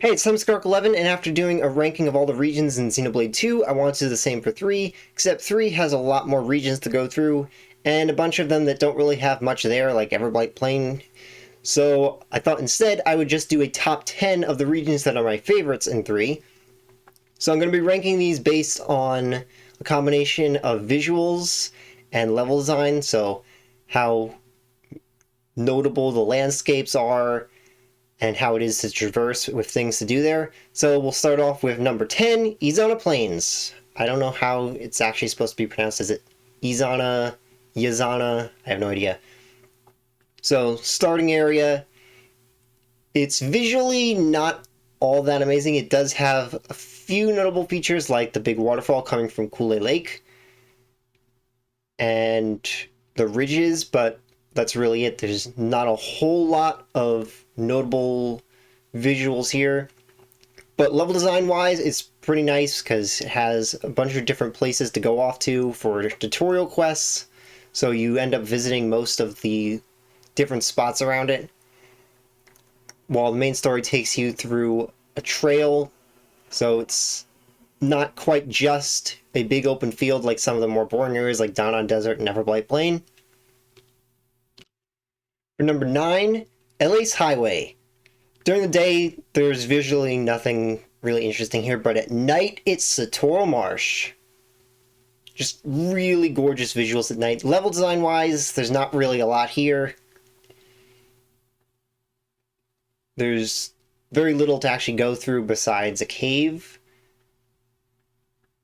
Hey, it's Sumskark11, and after doing a ranking of all the regions in Xenoblade 2, I want to do the same for 3, except 3 has a lot more regions to go through, and a bunch of them that don't really have much there, like Everblight Plain. So I thought instead I would just do a top 10 of the regions that are my favorites in 3. So I'm going to be ranking these based on a combination of visuals and level design, so how notable the landscapes are, and how it is to traverse with things to do there. So we'll start off with number 10, Izana Plains. I don't know how it's actually supposed to be pronounced. Is it Izana, Yazana? I have no idea. So starting area, it's visually not all that amazing. It does have a few notable features like the big waterfall coming from Kule Lake and the ridges, but that's really it. There's not a whole lot of notable visuals here, but level design wise it's pretty nice because it has a bunch of different places to go off to for tutorial quests, so you end up visiting most of the different spots around it, while the main story takes you through a trail, so it's not quite just a big open field like some of the more boring areas like Dawn Desert and Everblight Plain. For number 9, LA's Highway. During the day, there's visually nothing really interesting here, but at night, it's Satoral Marsh. Just really gorgeous visuals at night. Level design-wise, there's not really a lot here. There's very little to actually go through besides a cave,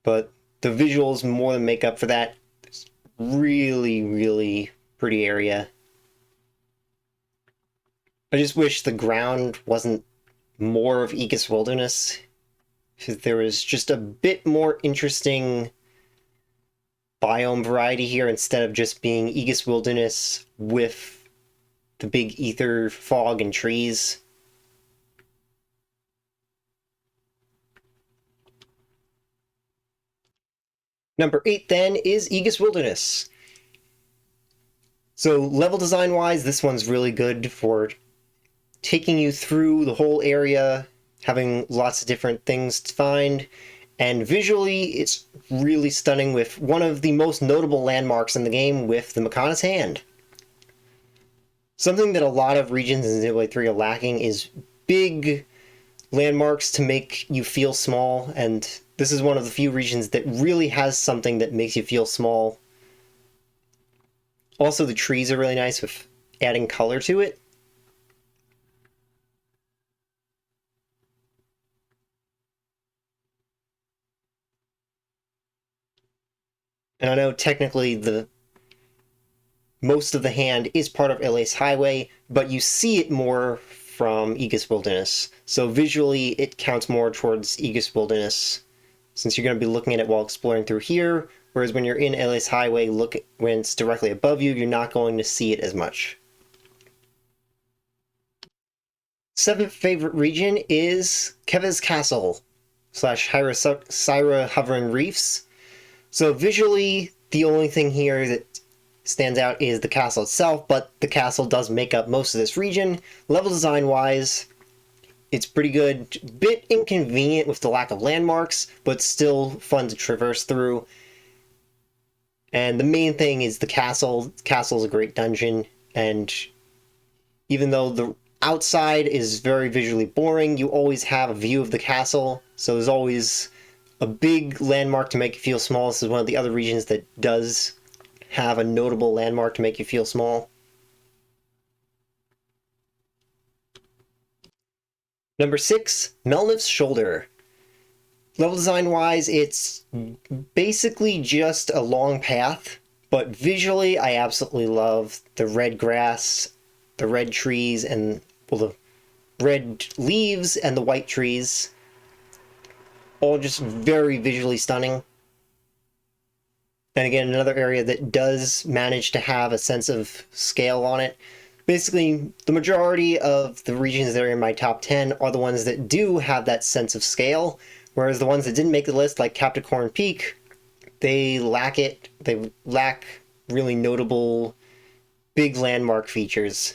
but the visuals more than make up for that. It's really, really pretty area. I just wish the ground wasn't more of Aegis Wilderness, because there was just a bit more interesting biome variety here instead of just being Aegis Wilderness with the big ether, fog, and trees. Number 8 then is Aegis Wilderness. So level design wise, this one's really good for taking you through the whole area, having lots of different things to find, and visually it's really stunning with one of the most notable landmarks in the game with the Makana's Hand. Something that a lot of regions in Xenoblade 3 are lacking is big landmarks to make you feel small, and this is one of the few regions that really has something that makes you feel small. Also, the trees are really nice with adding color to it. And I know technically the most of the hand is part of LA's Highway, but you see it more from Aegis Wilderness. So visually, it counts more towards Aegis Wilderness, since you're going to be looking at it while exploring through here, whereas when you're in LA's Highway, when it's directly above you, you're not going to see it as much. 7th favorite region is Keva's Castle / Hyra Hovering Reefs. So visually, the only thing here that stands out is the castle itself, but the castle does make up most of this region. Level design wise, it's pretty good. Bit inconvenient with the lack of landmarks, but still fun to traverse through. And the main thing is the castle. The castle is a great dungeon, and even though the outside is very visually boring, you always have a view of the castle, so there's always a big landmark to make you feel small. This is one of the other regions that does have a notable landmark to make you feel small. Number 6, Melnif's Shoulder. Level design wise, it's basically just a long path, but visually I absolutely love the red grass, the red trees, and well, the red leaves and the white trees. All just very visually stunning. And again, another area that does manage to have a sense of scale on it. Basically, the majority of the regions that are in my top 10 are the ones that do have that sense of scale, whereas the ones that didn't make the list, like Capricorn Peak, they lack it. They lack really notable big landmark features.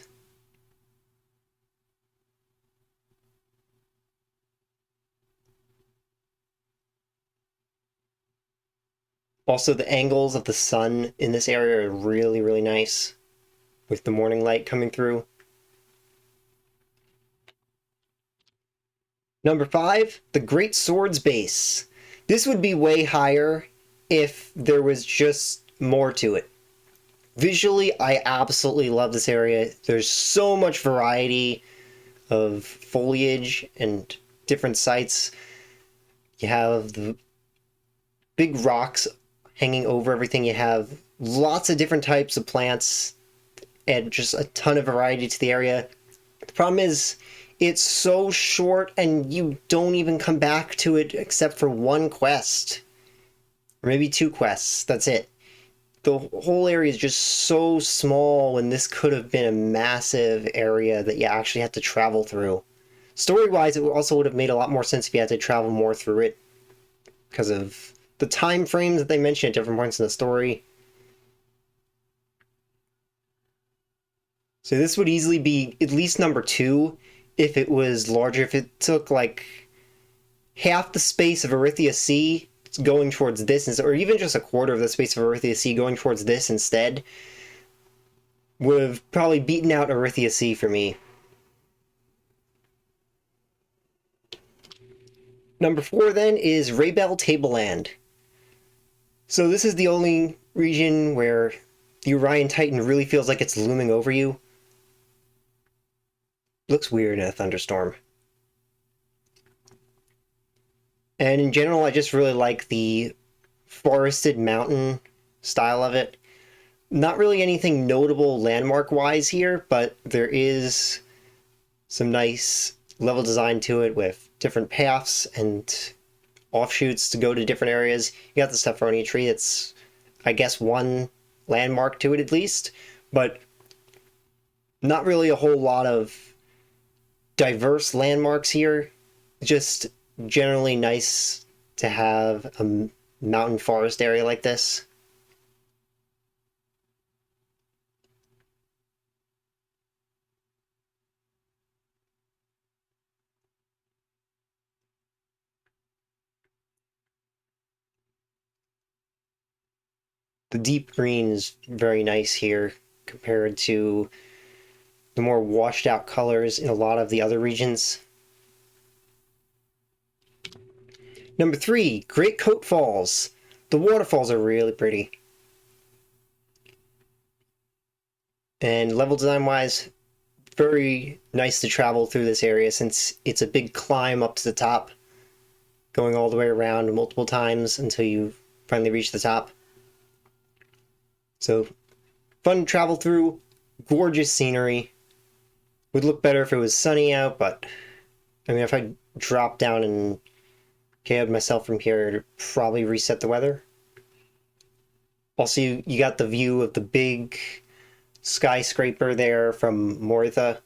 Also, the angles of the sun in this area are really, really nice with the morning light coming through. Number 5, the Great Swords Base. This would be way higher if there was just more to it. Visually, I absolutely love this area. There's so much variety of foliage and different sites. You have the big rocks hanging over everything. You have lots of different types of plants and just a ton of variety to the area. The problem is it's so short and you don't even come back to it except for one quest. Or maybe 2 quests. That's it. The whole area is just so small when this could have been a massive area that you actually have to travel through. Story-wise, it also would have made a lot more sense if you had to travel more through it because of the time frames that they mention at different points in the story. So this would easily be at least number 2 if it was larger, if it took like half the space of Arithia Sea going towards this, or even just a quarter of the space of Arithia Sea going towards this instead, would have probably beaten out Arithia Sea for me. Number 4 then is Raybell Tableland. So this is the only region where the Orion Titan really feels like it's looming over you. Looks weird in a thunderstorm. And in general, I just really like the forested mountain style of it. Not really anything notable landmark-wise here, but there is some nice level design to it with different paths and offshoots to go to different areas. You got the Stephronia tree. It's, I guess, one landmark to it at least, but not really a whole lot of diverse landmarks here. Just generally nice to have a mountain forest area like this. The deep green is very nice here compared to the more washed out colors in a lot of the other regions. Number 3, Great Coat Falls. The waterfalls are really pretty. And level design wise, very nice to travel through this area since it's a big climb up to the top, going all the way around multiple times until you finally reach the top. So fun to travel through, gorgeous scenery. Would look better if it was sunny out, but I mean, if I dropped down and KO'd myself from here, it'd probably reset the weather. Also, you got the view of the big skyscraper there from Moritha.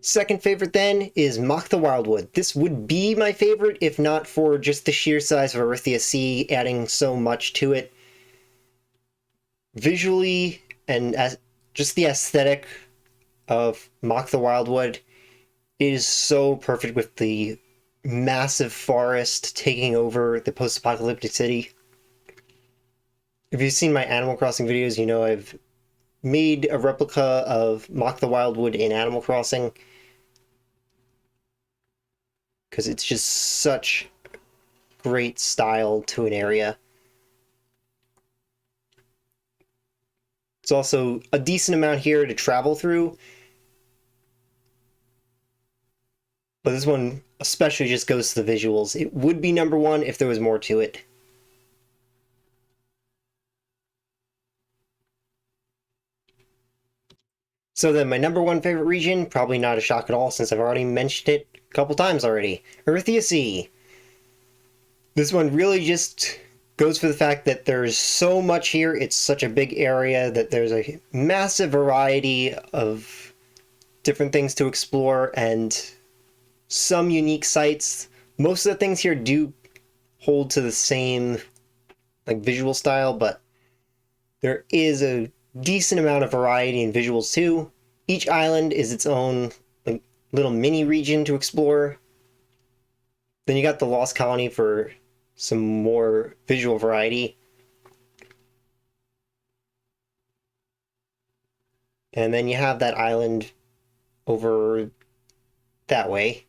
Second favorite then is Mock the Wildwood. This would be my favorite if not for just the sheer size of Arithia Sea adding so much to it. Visually and just the aesthetic of Mock the Wildwood is so perfect with the massive forest taking over the post-apocalyptic city. If you've seen my Animal Crossing videos, you know I've made a replica of Mock the Wildwood in Animal Crossing because it's just such great style to an area. It's also a decent amount here to travel through, but this one especially just goes to the visuals. It would be number 1 if there was more to it. So then my number 1 favorite region, probably not a shock at all since I've already mentioned it a couple times already, Arithia Sea. This one really just goes for the fact that there's so much here, it's such a big area that there's a massive variety of different things to explore and some unique sites. Most of the things here do hold to the same like visual style, but there is a decent amount of variety in visuals too. Each island is its own like little mini region to explore. Then you got the Lost Colony for some more visual variety. And then you have that island over that way,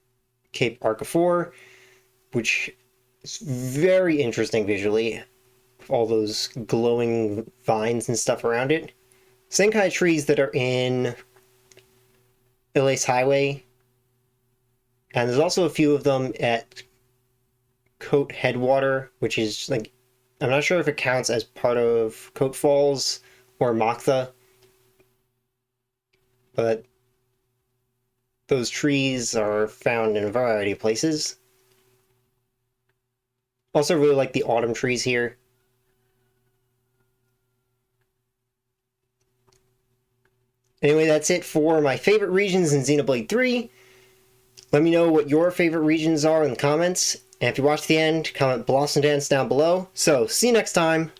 Cape Arcafor, which is very interesting visually. All those glowing vines and stuff around it. Same kind of trees that are in Ilace Highway. And there's also a few of them at Coat Headwater, which is like, I'm not sure if it counts as part of Coat Falls or Moctha, but those trees are found in a variety of places. Also really like the autumn trees here. Anyway, that's it for my favorite regions in Xenoblade 3. Let me know what your favorite regions are in the comments. And if you watched the end, comment Blossom Dance down below. So, see you next time.